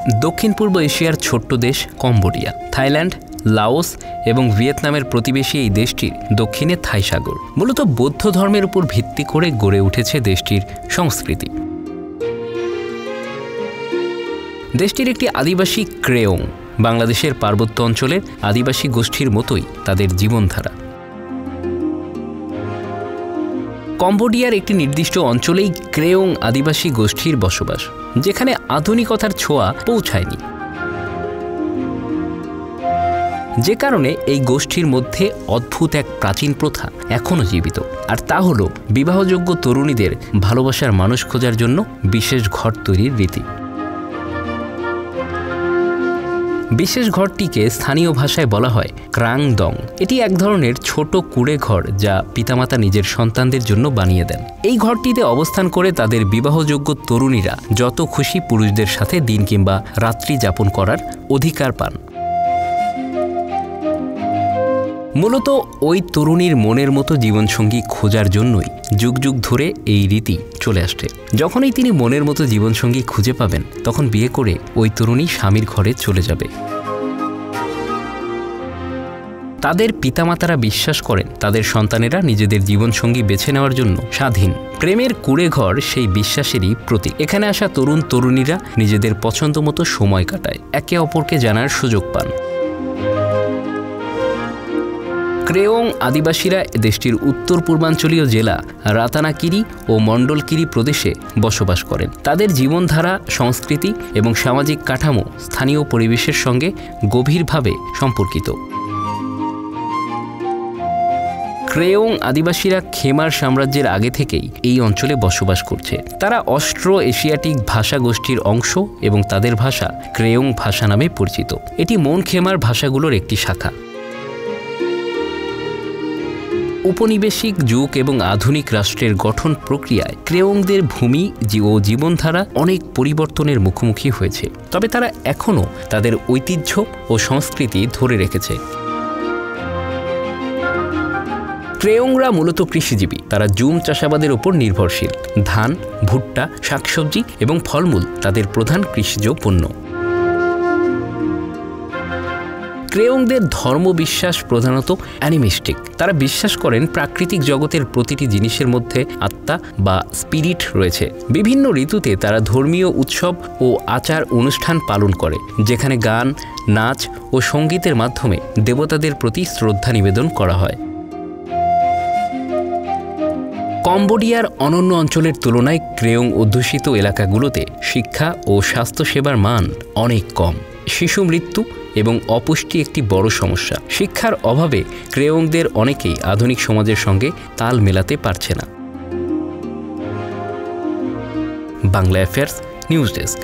দক্ষিণ পূর্ব এশিয়ার ছোট্ট দেশ কম্বোডিয়া। থাইল্যান্ড, লাওস এবং ভিয়েতনামের প্রতিবেশী এই দেশটির দক্ষিণে থাই সাগর। মূলত বৌদ্ধ ধর্মের উপর ভিত্তি করে গড়ে উঠেছে দেশটির সংস্কৃতি। দেশটির একটি আদিবাসী ক্রেওং, বাংলাদেশের পার্বত্য অঞ্চলের আদিবাসী গোষ্ঠীর মতোই তাদের জীবনধারা। কম্বোডিয়ার একটি নির্দিষ্ট অঞ্চলেই ক্রেওং আদিবাসী গোষ্ঠীর বসবাস, যেখানে আধুনিকতার ছোঁয়া পৌঁছায়নি, যে কারণে এই গোষ্ঠীর মধ্যে অদ্ভুত এক প্রাচীন প্রথা এখনও জীবিত। আর তা হল বিবাহযোগ্য তরুণীদের ভালোবাসার মানুষ খোঁজার জন্য বিশেষ ঘর তৈরির রীতি। বিশেষ ঘরটিকে স্থানীয় ভাষায় বলা হয় ক্রাং দং। এটি এক ধরনের ছোট কুঁড়ে ঘর যা পিতামাতা নিজের সন্তানদের জন্য বানিয়ে দেন। এই ঘরটিতে অবস্থান করে তাদের বিবাহযোগ্য তরুণীরা যত খুশি পুরুষদের সাথে দিন কিংবা রাত্রি যাপন করার অধিকার পান। মূলত ওই তরুণীর মনের মতো জীবনসঙ্গী খোঁজার জন্যই যুগ যুগ ধরে এই রীতি চলে আসছে। যখনই তিনি মনের মতো জীবনসঙ্গী খুঁজে পাবেন, তখন বিয়ে করে ওই তরুণী স্বামীর ঘরে চলে যাবে। তাদের পিতামাতারা বিশ্বাস করেন তাদের সন্তানেরা নিজেদের জীবনসঙ্গী বেছে নেওয়ার জন্য স্বাধীন। প্রেমের কুঁড়ে ঘর সেই বিশ্বাসেরই প্রতীক। এখানে আসা তরুণ তরুণীরা নিজেদের পছন্দ মতো সময় কাটায়, একে অপরকে জানার সুযোগ পান। ক্রেওং আদিবাসীরা দেশটির উত্তর পূর্বাঞ্চলীয় জেলা রাতানাকিরি ও মণ্ডলকিরি প্রদেশে বসবাস করেন। তাদের জীবনধারা, সংস্কৃতি এবং সামাজিক কাঠামো স্থানীয় পরিবেশের সঙ্গে গভীরভাবে সম্পর্কিত। ক্রেওং আদিবাসীরা খেমার সাম্রাজ্যের আগে থেকেই এই অঞ্চলে বসবাস করছে। তারা অস্ট্রো এশিয়াটিক ভাষা গোষ্ঠীর অংশ এবং তাদের ভাষা ক্রেওং ভাষা নামে পরিচিত। এটি মন খেমার ভাষাগুলোর একটি শাখা। উপনিবেশিক যুগ এবং আধুনিক রাষ্ট্রের গঠন প্রক্রিয়ায় ক্রেওংদের ভূমি ও জীবনধারা অনেক পরিবর্তনের মুখোমুখি হয়েছে, তবে তারা এখনও তাদের ঐতিহ্য ও সংস্কৃতি ধরে রেখেছে। ক্রেওংরা মূলত কৃষিজীবী। তারা জুম চাষাবাদের উপর নির্ভরশীল। ধান, ভুট্টা, শাকসবজি এবং ফলমূল তাদের প্রধান কৃষিজ পণ্য। ক্রেওংদের ধর্মবিশ্বাস প্রধানত অ্যানিমিস্টিক। তারা বিশ্বাস করেন প্রাকৃতিক জগতের প্রতিটি জিনিসের মধ্যে আত্মা বা স্পিরিট রয়েছে। বিভিন্ন ঋতুতে তারা ধর্মীয় উৎসব ও আচার অনুষ্ঠান পালন করে, যেখানে গান, নাচ ও সঙ্গীতের মাধ্যমে দেবতাদের প্রতি শ্রদ্ধা নিবেদন করা হয়। কম্বোডিয়ার অনন্য অঞ্চলের তুলনায় ক্রেওং অধ্যুষিত এলাকাগুলোতে শিক্ষা ও স্বাস্থ্যসেবার মান অনেক কম। শিশু মৃত্যু এবং অপুষ্টি একটি বড় সমস্যা। শিক্ষার অভাবে ক্রেওংদের অনেকেই আধুনিক সমাজের সঙ্গে তাল মেলাতে পারছে না। Bangla affairs news desk.